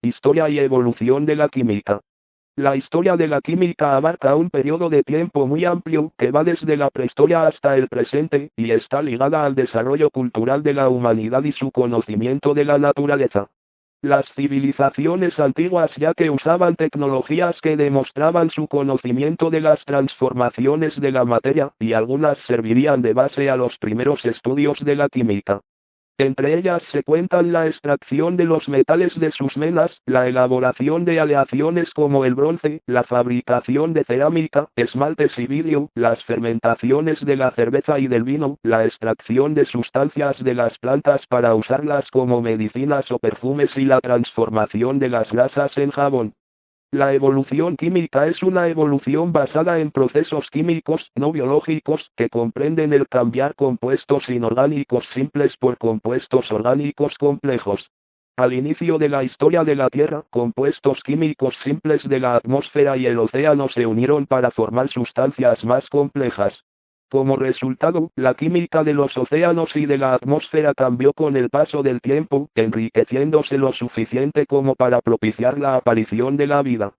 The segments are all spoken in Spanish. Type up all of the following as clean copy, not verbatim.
Historia y evolución de la química. La historia de la química abarca un periodo de tiempo muy amplio, que va desde la prehistoria hasta el presente, y está ligada al desarrollo cultural de la humanidad y su conocimiento de la naturaleza. Las civilizaciones antiguas ya que usaban tecnologías que demostraban su conocimiento de las transformaciones de la materia, y algunas servirían de base a los primeros estudios de la química. Entre ellas se cuentan la extracción de los metales de sus menas, la elaboración de aleaciones como el bronce, la fabricación de cerámica, esmaltes y vidrio, las fermentaciones de la cerveza y del vino, la extracción de sustancias de las plantas para usarlas como medicinas o perfumes y la transformación de las grasas en jabón. La evolución química es una evolución basada en procesos químicos no biológicos que comprenden el cambiar compuestos inorgánicos simples por compuestos orgánicos complejos. Al inicio de la historia de la Tierra, compuestos químicos simples de la atmósfera y el océano se unieron para formar sustancias más complejas. Como resultado, la química de los océanos y de la atmósfera cambió con el paso del tiempo, enriqueciéndose lo suficiente como para propiciar la aparición de la vida.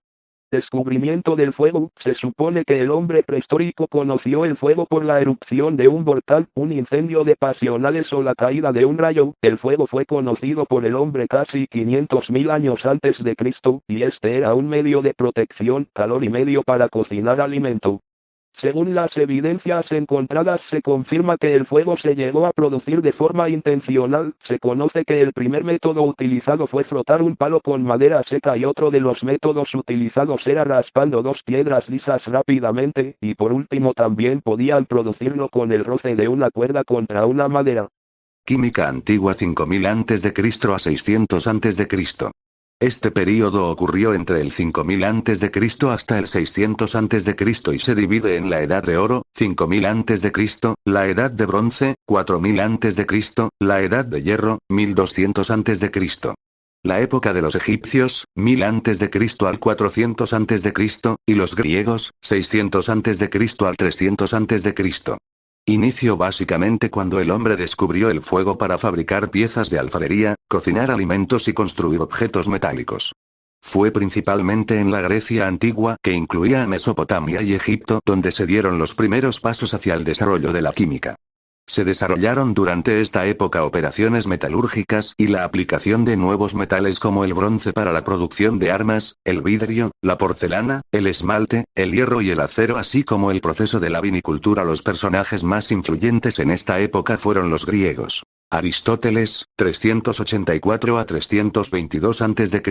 Descubrimiento del fuego. Se supone que el hombre prehistórico conoció el fuego por la erupción de un volcán, un incendio de pasionales o la caída de un rayo. El fuego fue conocido por el hombre casi 500.000 años antes de Cristo, y este era un medio de protección, calor y medio para cocinar alimento. Según las evidencias encontradas se confirma que el fuego se llegó a producir de forma intencional. Se conoce que el primer método utilizado fue frotar un palo con madera seca y otro de los métodos utilizados era raspando dos piedras lisas rápidamente, y por último también podían producirlo con el roce de una cuerda contra una madera. Química antigua 5000 a.C. a 600 a.C. Este período ocurrió entre el 5000 a.C. hasta el 600 a.C. y se divide en la Edad de Oro, 5000 a.C., la Edad de Bronce, 4000 a.C., la Edad de Hierro, 1200 a.C. La época de los egipcios, 1000 a.C. al 400 a.C., y los griegos, 600 a.C. al 300 a.C. Inició básicamente cuando el hombre descubrió el fuego para fabricar piezas de alfarería, cocinar alimentos y construir objetos metálicos. Fue principalmente en la Grecia antigua, que incluía a Mesopotamia y Egipto, donde se dieron los primeros pasos hacia el desarrollo de la química. Se desarrollaron durante esta época operaciones metalúrgicas y la aplicación de nuevos metales como el bronce para la producción de armas, el vidrio, la porcelana, el esmalte, el hierro y el acero, así como el proceso de la vinicultura. Los personajes más influyentes en esta época fueron los griegos. Aristóteles, 384 a 322 a.C.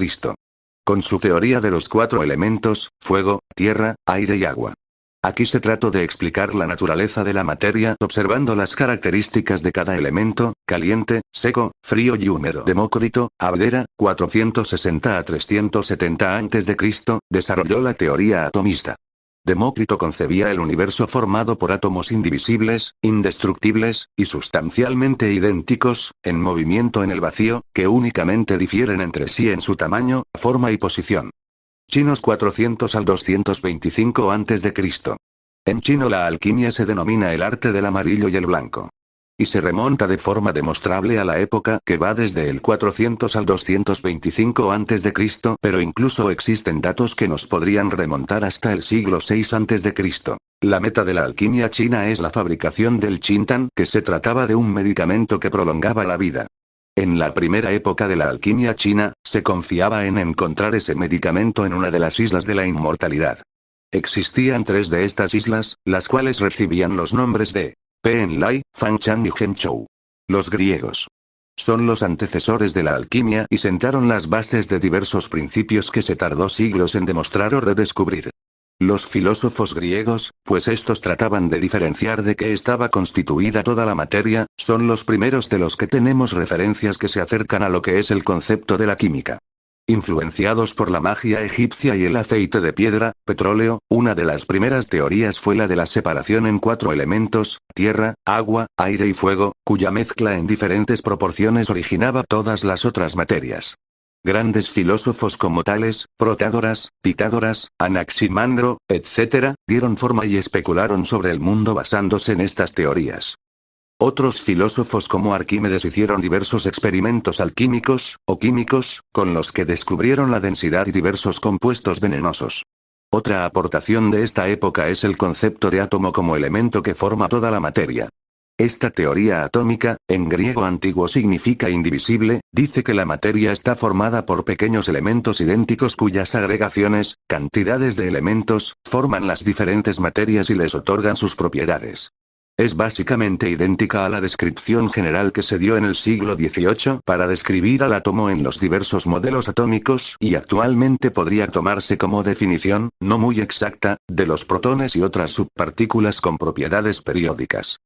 Con su teoría de los 4 elementos, fuego, tierra, aire y agua. Aquí se trató de explicar la naturaleza de la materia observando las características de cada elemento: caliente, seco, frío y húmedo. Demócrito, Abdera, 460 a 370 a.C., desarrolló la teoría atomista. Demócrito concebía el universo formado por átomos indivisibles, indestructibles, y sustancialmente idénticos, en movimiento en el vacío, que únicamente difieren entre sí en su tamaño, forma y posición. Chinos 400 al 225 a.C. En chino la alquimia se denomina el arte del amarillo y el blanco. Y se remonta de forma demostrable a la época que va desde el 400 al 225 a.C., pero incluso existen datos que nos podrían remontar hasta el siglo VI a.C. La meta de la alquimia china es la fabricación del chintan, que se trataba de un medicamento que prolongaba la vida. En la primera época de la alquimia china, se confiaba en encontrar ese medicamento en una de las islas de la inmortalidad. Existían 3 de estas islas, las cuales recibían los nombres de Penlai, Fanchan y Henzhou. Los griegos son los antecesores de la alquimia y sentaron las bases de diversos principios que se tardó siglos en demostrar o redescubrir. Los filósofos griegos, pues estos trataban de diferenciar de qué estaba constituida toda la materia, son los primeros de los que tenemos referencias que se acercan a lo que es el concepto de la química. Influenciados por la magia egipcia y el aceite de piedra, petróleo, una de las primeras teorías fue la de la separación en 4 elementos: tierra, agua, aire y fuego, cuya mezcla en diferentes proporciones originaba todas las otras materias. Grandes filósofos como Tales, Protágoras, Pitágoras, Anaximandro, etc., dieron forma y especularon sobre el mundo basándose en estas teorías. Otros filósofos como Arquímedes hicieron diversos experimentos alquímicos, o químicos, con los que descubrieron la densidad y diversos compuestos venenosos. Otra aportación de esta época es el concepto de átomo como elemento que forma toda la materia. Esta teoría atómica, en griego antiguo significa indivisible, dice que la materia está formada por pequeños elementos idénticos cuyas agregaciones, cantidades de elementos, forman las diferentes materias y les otorgan sus propiedades. Es básicamente idéntica a la descripción general que se dio en el siglo XVIII para describir al átomo en los diversos modelos atómicos y actualmente podría tomarse como definición, no muy exacta, de los protones y otras subpartículas con propiedades periódicas.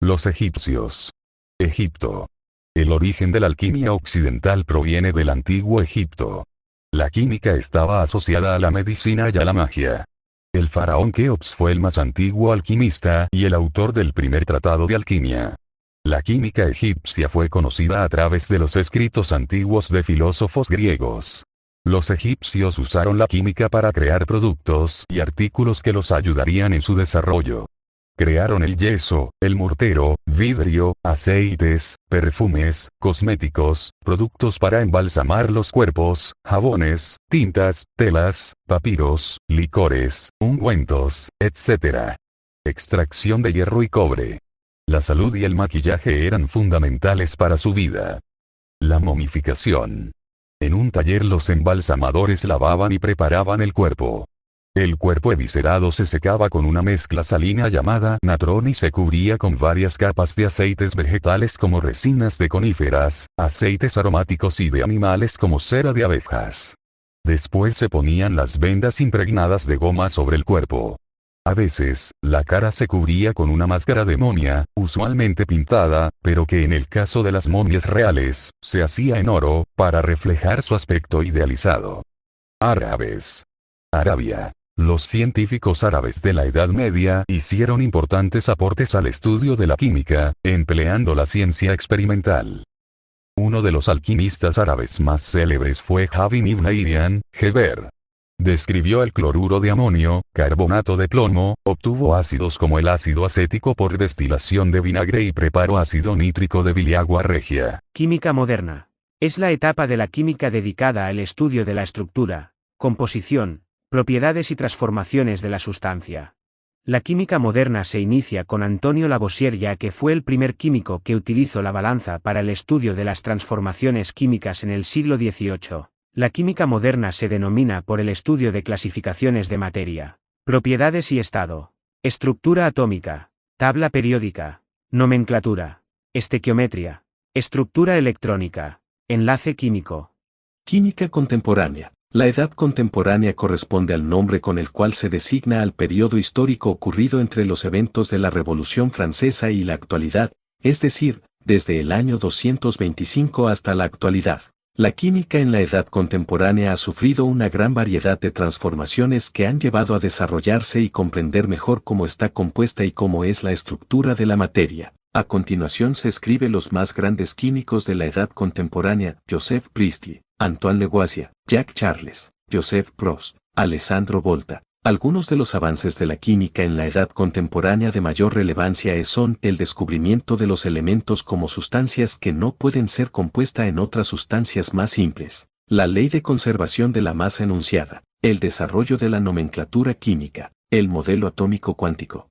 Los egipcios. Egipto. El origen de la alquimia occidental proviene del antiguo Egipto. La química estaba asociada a la medicina y a la magia. El faraón Keops fue el más antiguo alquimista y el autor del primer tratado de alquimia. La química egipcia fue conocida a través de los escritos antiguos de filósofos griegos. Los egipcios usaron la química para crear productos y artículos que los ayudarían en su desarrollo. Crearon el yeso, el mortero, vidrio, aceites, perfumes, cosméticos, productos para embalsamar los cuerpos, jabones, tintas, telas, papiros, licores, ungüentos, etc. Extracción de hierro y cobre. La salud y el maquillaje eran fundamentales para su vida. La momificación. En un taller los embalsamadores lavaban y preparaban el cuerpo. El cuerpo eviscerado se secaba con una mezcla salina llamada natrón y se cubría con varias capas de aceites vegetales como resinas de coníferas, aceites aromáticos y de animales como cera de abejas. Después se ponían las vendas impregnadas de goma sobre el cuerpo. A veces, la cara se cubría con una máscara de momia, usualmente pintada, pero que en el caso de las momias reales, se hacía en oro, para reflejar su aspecto idealizado. Árabes. Arabia. Los científicos árabes de la Edad Media hicieron importantes aportes al estudio de la química, empleando la ciencia experimental. Uno de los alquimistas árabes más célebres fue Jabin ibn Hayyan, Geber. Describió el cloruro de amonio, carbonato de plomo, obtuvo ácidos como el ácido acético por destilación de vinagre y preparó ácido nítrico de Viliagua regia. Química moderna. Es la etapa de la química dedicada al estudio de la estructura, composición, propiedades y transformaciones de la sustancia. La química moderna se inicia con Antonio Lavoisier, ya que fue el primer químico que utilizó la balanza para el estudio de las transformaciones químicas en el siglo XVIII. La química moderna se denomina por el estudio de clasificaciones de materia, propiedades y estado, estructura atómica, tabla periódica, nomenclatura, estequiometría, estructura electrónica, enlace químico. Química contemporánea. La edad contemporánea corresponde al nombre con el cual se designa al periodo histórico ocurrido entre los eventos de la Revolución Francesa y la actualidad, es decir, desde el año 225 hasta la actualidad. La química en la edad contemporánea ha sufrido una gran variedad de transformaciones que han llevado a desarrollarse y comprender mejor cómo está compuesta y cómo es la estructura de la materia. A continuación se escribe los más grandes químicos de la edad contemporánea: Joseph Priestley, Antoine Lavoisier, Jacques Charles, Joseph Prost, Alessandro Volta. Algunos de los avances de la química en la edad contemporánea de mayor relevancia son el descubrimiento de los elementos como sustancias que no pueden ser compuestas en otras sustancias más simples, la ley de conservación de la masa enunciada, el desarrollo de la nomenclatura química, el modelo atómico cuántico.